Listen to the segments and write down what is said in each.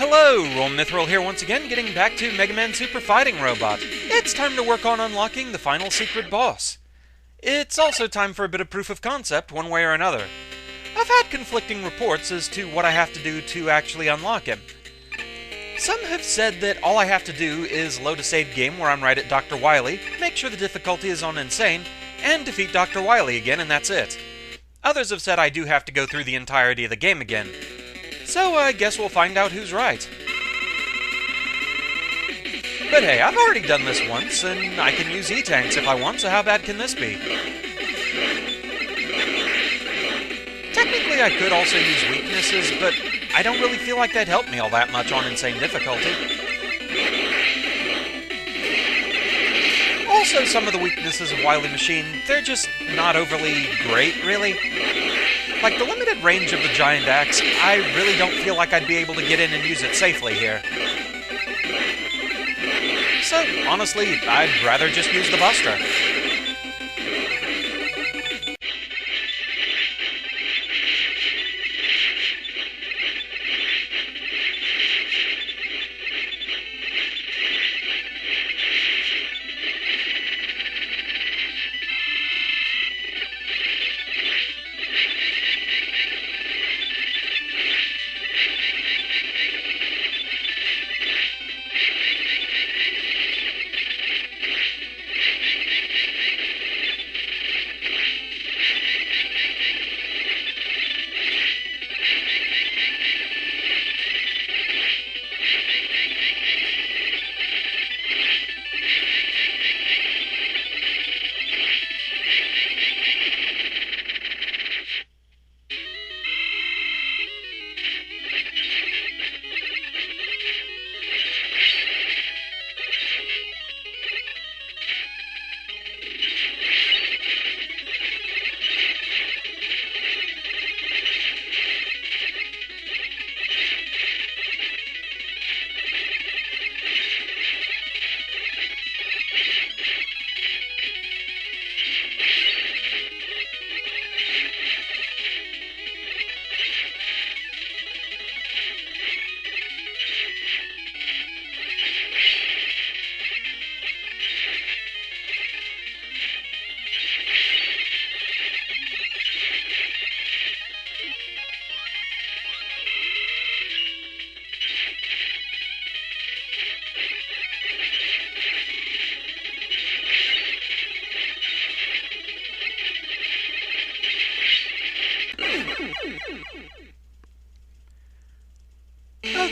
Hello, Roll Mithril here once again, getting back to Mega Man Super Fighting Robot. It's time to work on unlocking the final secret boss. It's also time for a bit of proof of concept, one way or another. I've had conflicting reports as to what I have to do to actually unlock him. Some have said that all I have to do is load a save game where I'm right at Dr. Wily, make sure the difficulty is on Insane, and defeat Dr. Wily again, and that's it. Others have said I do have to go through the entirety of the game again. So I guess we'll find out who's right. But hey, I've already done this once, and I can use E-Tanks if I want, so how bad can this be? Technically I could also use weaknesses, but I don't really feel like they'd help me all that much on Insane difficulty. Also, some of the weaknesses of Wily Machine, they're just not overly great, really. Like the limited range of the giant axe, I really don't feel like I'd be able to get in and use it safely here. So, honestly, I'd rather just use the Buster.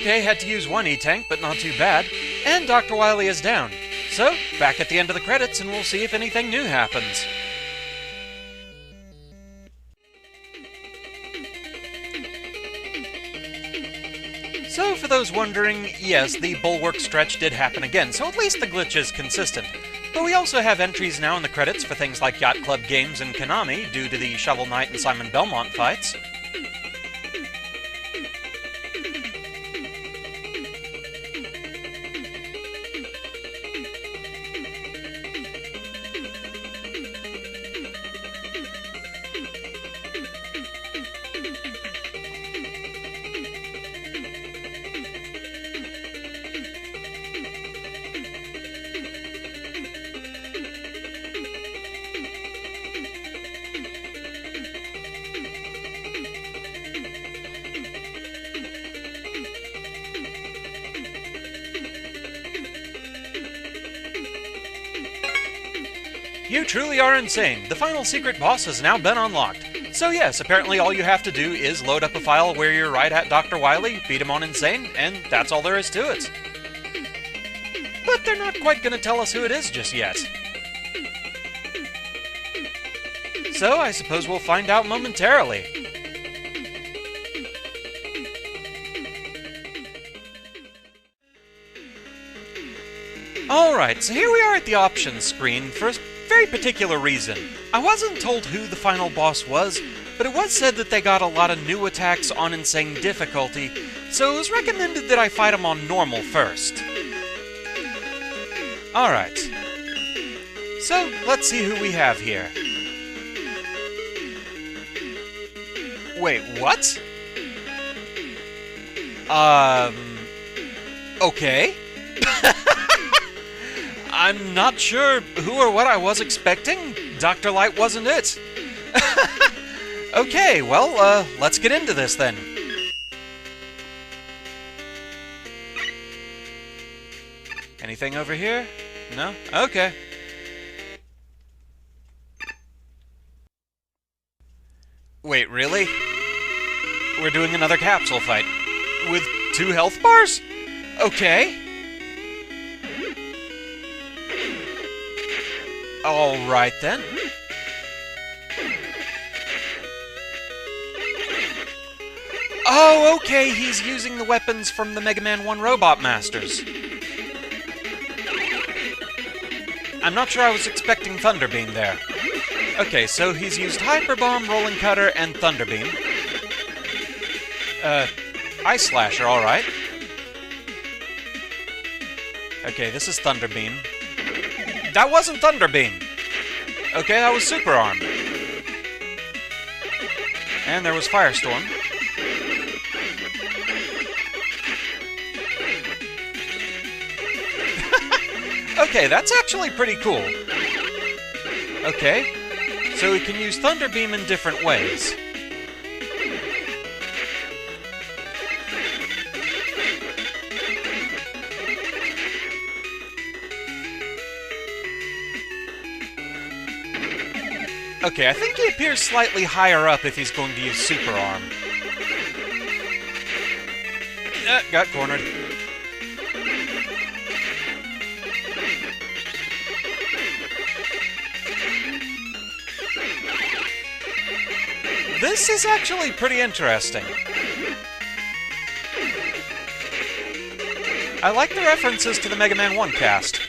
Okay, had to use one E-Tank, but not too bad. And Dr. Wily is down. So, back at the end of the credits and we'll see if anything new happens. So, for those wondering, yes, the Bulwark stretch did happen again, so at least the glitch is consistent. But we also have entries now in the credits for things like Yacht Club Games and Konami, due to the Shovel Knight and Simon Belmont fights. You truly are insane. The final secret boss has now been unlocked. So yes, apparently all you have to do is load up a file where you're right at Dr. Wily, beat him on Insane, and that's all there is to it. But they're not quite going to tell us who it is just yet. So I suppose we'll find out momentarily. Alright, so here we are at the options screen for a very particular reason. I wasn't told who the final boss was, but it was said that they got a lot of new attacks on Insane difficulty, so it was recommended that I fight them on normal first. Alright. So, let's see who we have here. Wait, what? Okay. I'm not sure who or what I was expecting. Dr. Light wasn't it. Okay, well, let's get into this then. Anything over here? No? Okay. Wait, really? We're doing another capsule fight. With 2 health bars? Okay. Alright then. Oh, okay, he's using the weapons from the Mega Man 1 Robot Masters. I'm not sure I was expecting Thunder Beam there. Okay, so he's used Hyper Bomb, Rolling Cutter, and Thunder Beam. Ice Slasher, alright. Okay, this is Thunder Beam. That wasn't Thunder Beam! Okay, that was Super Arm. And there was Firestorm. Okay, that's actually pretty cool. Okay, so we can use Thunder Beam in different ways. Okay, I think he appears slightly higher up if he's going to use Super Arm. Got cornered. This is actually pretty interesting. I like the references to the Mega Man 1 cast.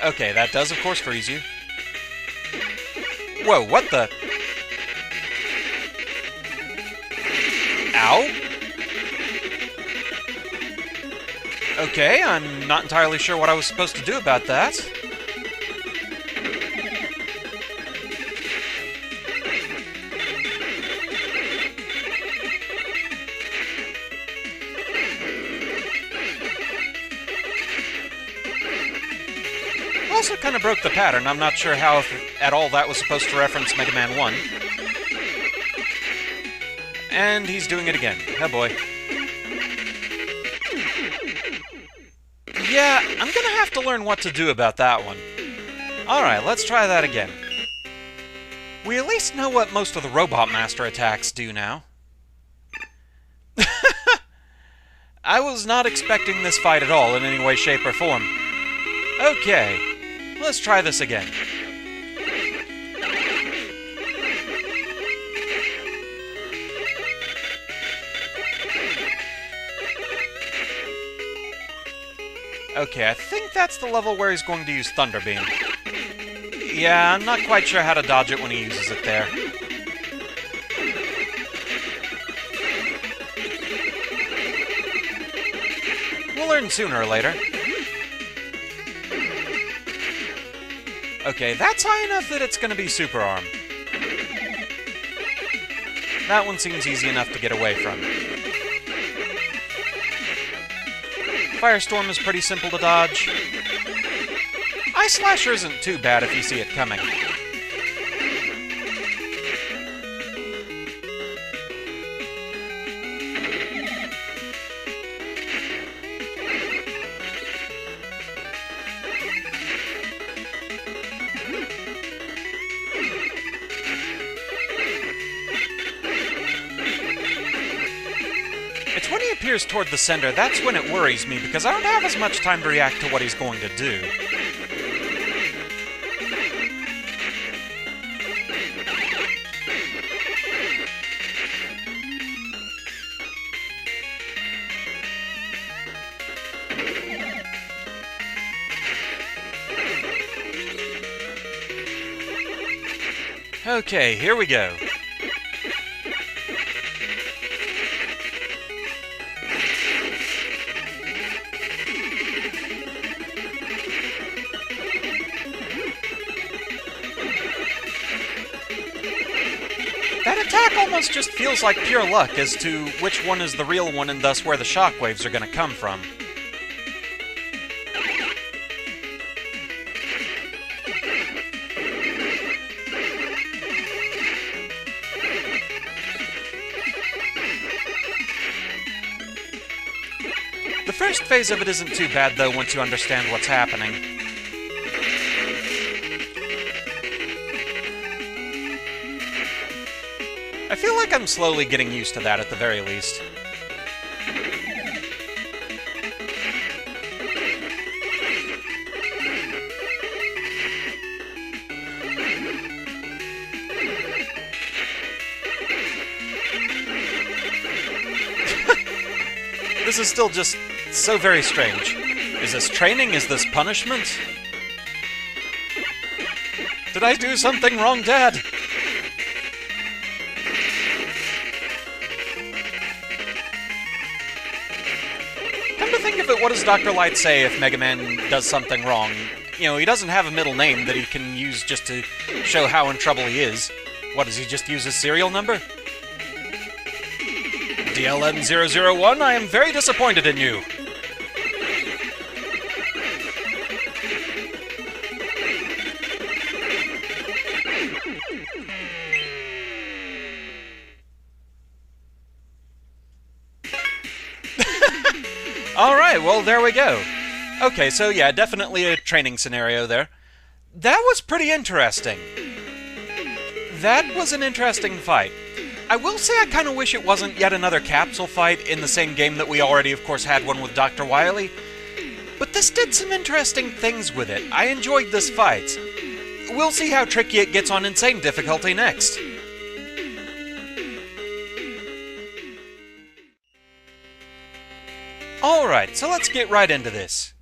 Okay, that does of course freeze you. Whoa, what the? Ow? Okay, I'm not entirely sure what I was supposed to do about that. Also kind of broke the pattern. I'm not sure how, if at all, that was supposed to reference Mega Man 1. And he's doing it again. Oh boy. Yeah, I'm gonna have to learn what to do about that one. Alright, let's try that again. We at least know what most of the Robot Master attacks do now. I was not expecting this fight at all in any way, shape, or form. Okay. Let's try this again. Okay, I think that's the level where he's going to use Thunder Beam. Yeah, I'm not quite sure how to dodge it when he uses it there. We'll learn sooner or later. Okay, that's high enough that it's going to be Super Arm. That one seems easy enough to get away from. Firestorm is pretty simple to dodge. Ice Slasher isn't too bad if you see it coming. It's when he appears toward the center, that's when it worries me, because I don't have as much time to react to what he's going to do. Okay, here we go. That attack almost just feels like pure luck as to which one is the real one and thus where the shockwaves are going to come from. The first phase of it isn't too bad, though, once you understand what's happening. I feel like I'm slowly getting used to that at the very least. This is still just so very strange. Is this training? Is this punishment? Did I do something wrong, Dad? Come to think of it, what does Dr. Light say if Mega Man does something wrong? You know, he doesn't have a middle name that he can use just to show how in trouble he is. What, does he just use his serial number? DLN001, I am very disappointed in you. Alright, well, there we go. Okay, so yeah, definitely a training scenario there. That was pretty interesting. That was an interesting fight. I will say I kind of wish it wasn't yet another capsule fight in the same game that we already, of course, had one with Dr. Wily. But this did some interesting things with it. I enjoyed this fight. We'll see how tricky it gets on Insane difficulty next. Alright, so let's get right into this.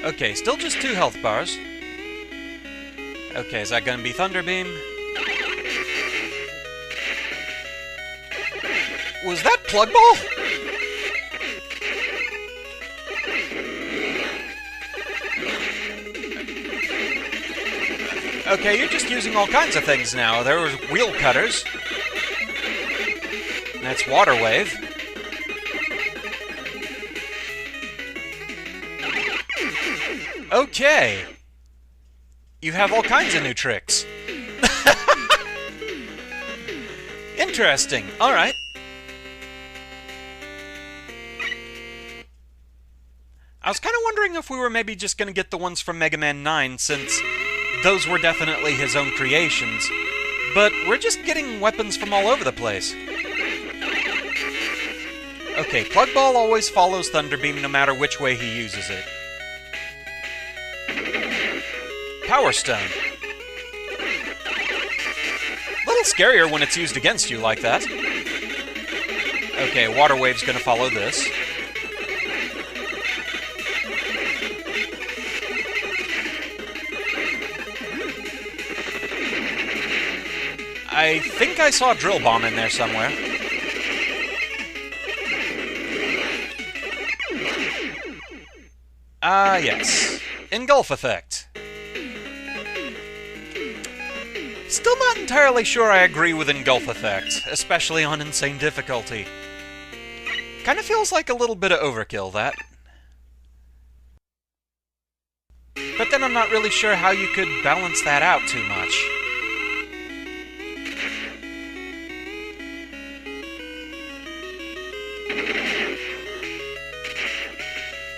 Okay, still just 2 health bars. Okay, is that gonna be Thunder Beam? Was that Plug Ball? Okay, you're just using all kinds of things now. There was wheel cutters. That's Water Wave. Okay. You have all kinds of new tricks. Interesting. Alright. I was kind of wondering if we were maybe just going to get the ones from Mega Man 9, since those were definitely his own creations. But we're just getting weapons from all over the place. Okay, Plug Ball always follows Thunder Beam no matter which way he uses it. Power Stone. A little scarier when it's used against you like that. Okay, Water Wave's gonna follow this. I think I saw Drill Bomb in there somewhere. Ah, yes. Engulf Effect. Still not entirely sure I agree with Engulf Effect, especially on Insane difficulty. Kinda feels like a little bit of overkill, that. But then I'm not really sure how you could balance that out too much.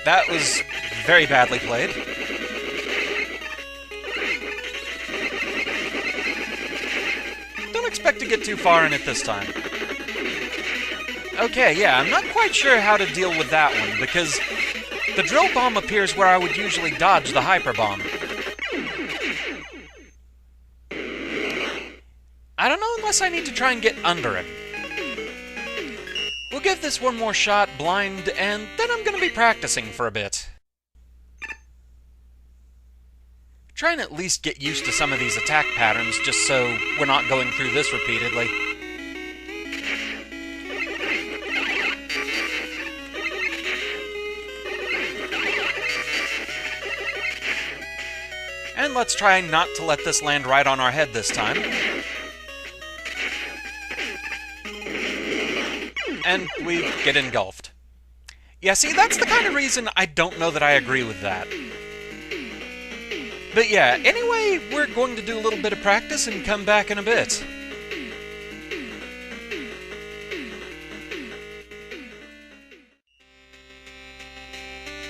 That was very badly played. Don't expect to get too far in it this time. Okay, yeah, I'm not quite sure how to deal with that one, because the Drill Bomb appears where I would usually dodge the Hyper Bomb. I don't know unless I need to try and get under him. We'll give this one more shot, blind, and then I'm going to be practicing for a bit. Try and at least get used to some of these attack patterns, just so we're not going through this repeatedly. And let's try not to let this land right on our head this time. And we get engulfed. Yeah, see, that's the kind of reason I don't know that I agree with that. But yeah, anyway, we're going to do a little bit of practice and come back in a bit.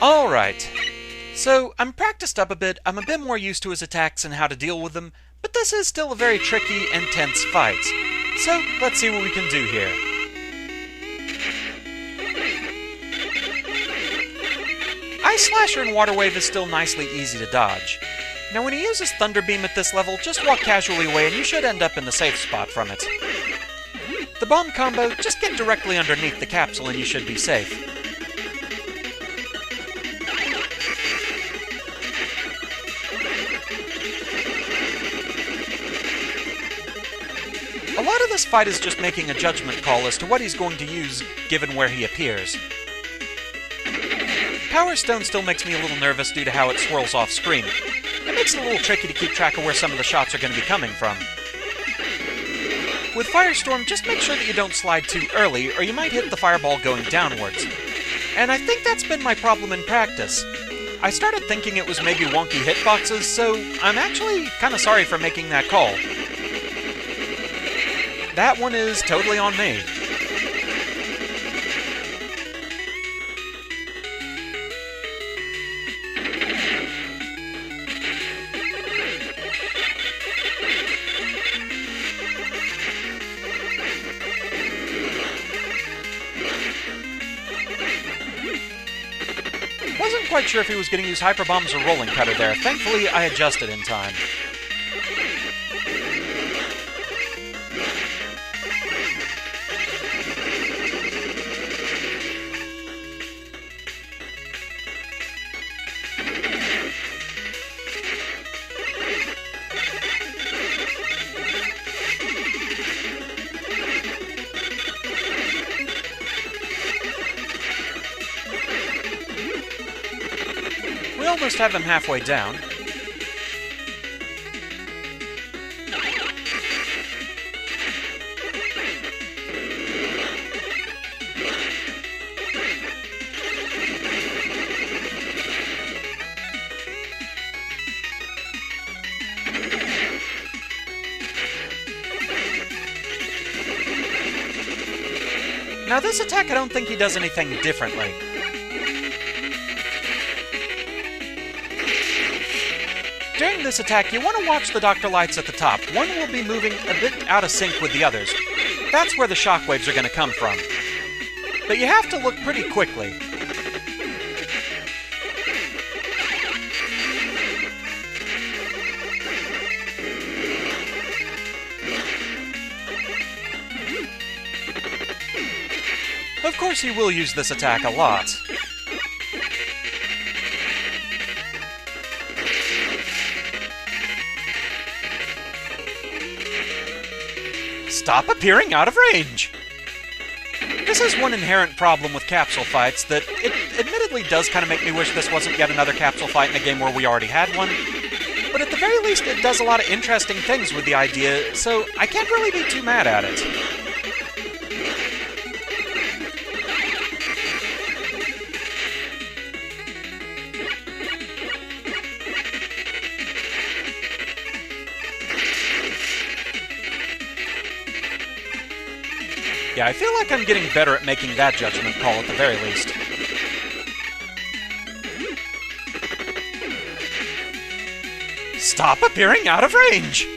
Alright, so I'm practiced up a bit, I'm a bit more used to his attacks and how to deal with them, but this is still a very tricky and tense fight. So, let's see what we can do here. Ice Slasher and Water Wave is still nicely easy to dodge. Now when he uses Thunder Beam at this level, just walk casually away and you should end up in the safe spot from it. The Bomb combo, just get directly underneath the capsule and you should be safe. A lot of this fight is just making a judgment call as to what he's going to use, given where he appears. Power Stone still makes me a little nervous due to how it swirls off screen. It makes it a little tricky to keep track of where some of the shots are going to be coming from. With Firestorm, just make sure that you don't slide too early, or you might hit the fireball going downwards. And I think that's been my problem in practice. I started thinking it was maybe wonky hitboxes, so I'm actually kind of sorry for making that call. That one is totally on me. Wasn't quite sure if he was going to use Hyper Bombs or Rolling Cutter there. Thankfully, I adjusted in time. We almost have him halfway down. Now this attack, I don't think he does anything differently. During this attack, you want to watch the Dr. Lights at the top. One will be moving a bit out of sync with the others. That's where the shockwaves are going to come from. But you have to look pretty quickly. Of course, he will use this attack a lot. Stop appearing out of range! This is one inherent problem with capsule fights that it admittedly does kind of make me wish this wasn't yet another capsule fight in a game where we already had one. But at the very least, it does a lot of interesting things with the idea, so I can't really be too mad at it. Yeah, I feel like I'm getting better at making that judgment call at the very least. Stop appearing out of range!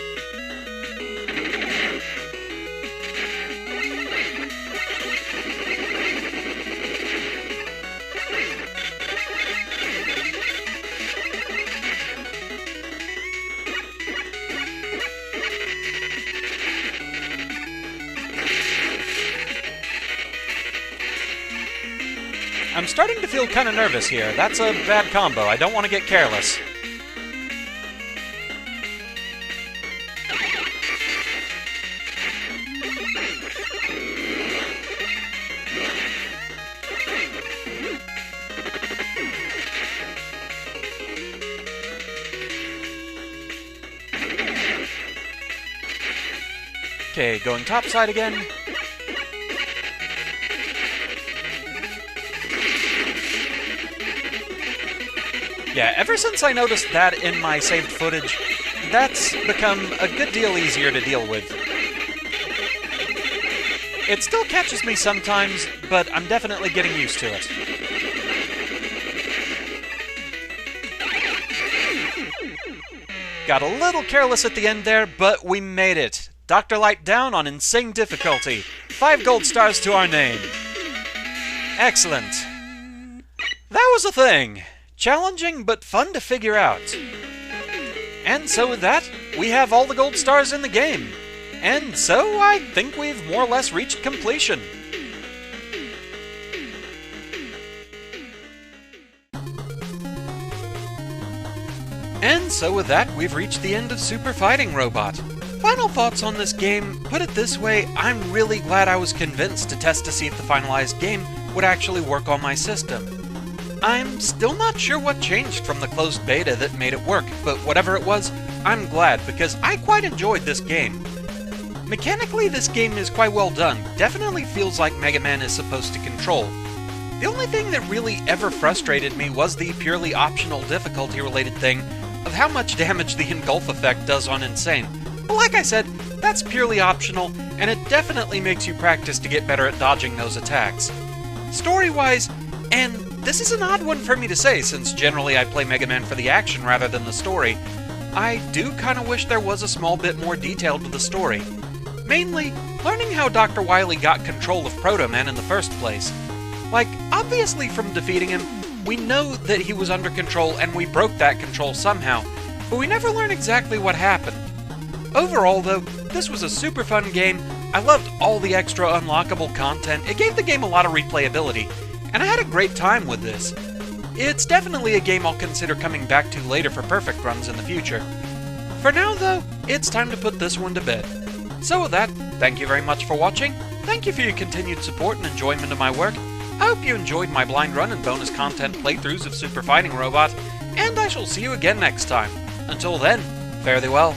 I'm starting to feel kind of nervous here. That's a bad combo. I don't want to get careless. Okay, going topside again. Yeah, ever since I noticed that in my saved footage, that's become a good deal easier to deal with. It still catches me sometimes, but I'm definitely getting used to it. Got a little careless at the end there, but we made it. Dr. Light down on insane difficulty. 5 gold stars to our name. Excellent. That was a thing. Challenging, but fun to figure out. And so with that, we have all the gold stars in the game. And so I think we've more or less reached completion. And so with that, we've reached the end of Super Fighting Robot. Final thoughts on this game, put it this way, I'm really glad I was convinced to test to see if the finalized game would actually work on my system. I'm still not sure what changed from the closed beta that made it work, but whatever it was, I'm glad because I quite enjoyed this game. Mechanically, this game is quite well done, definitely feels like Mega Man is supposed to control. The only thing that really ever frustrated me was the purely optional difficulty-related thing of how much damage the engulf effect does on Insane. But like I said, that's purely optional, and it definitely makes you practice to get better at dodging those attacks. Story-wise, and this is an odd one for me to say since generally I play Mega Man for the action rather than the story, I do kinda wish there was a small bit more detail to the story. Mainly, learning how Dr. Wily got control of Proto Man in the first place. Like, obviously from defeating him, we know that he was under control and we broke that control somehow, but we never learn exactly what happened. Overall though, this was a super fun game, I loved all the extra unlockable content, it gave the game a lot of replayability, and I had a great time with this. It's definitely a game I'll consider coming back to later for perfect runs in the future. For now though, it's time to put this one to bed. So with that, thank you very much for watching, thank you for your continued support and enjoyment of my work, I hope you enjoyed my blind run and bonus content playthroughs of Super Fighting Robot, and I shall see you again next time. Until then, fare thee well.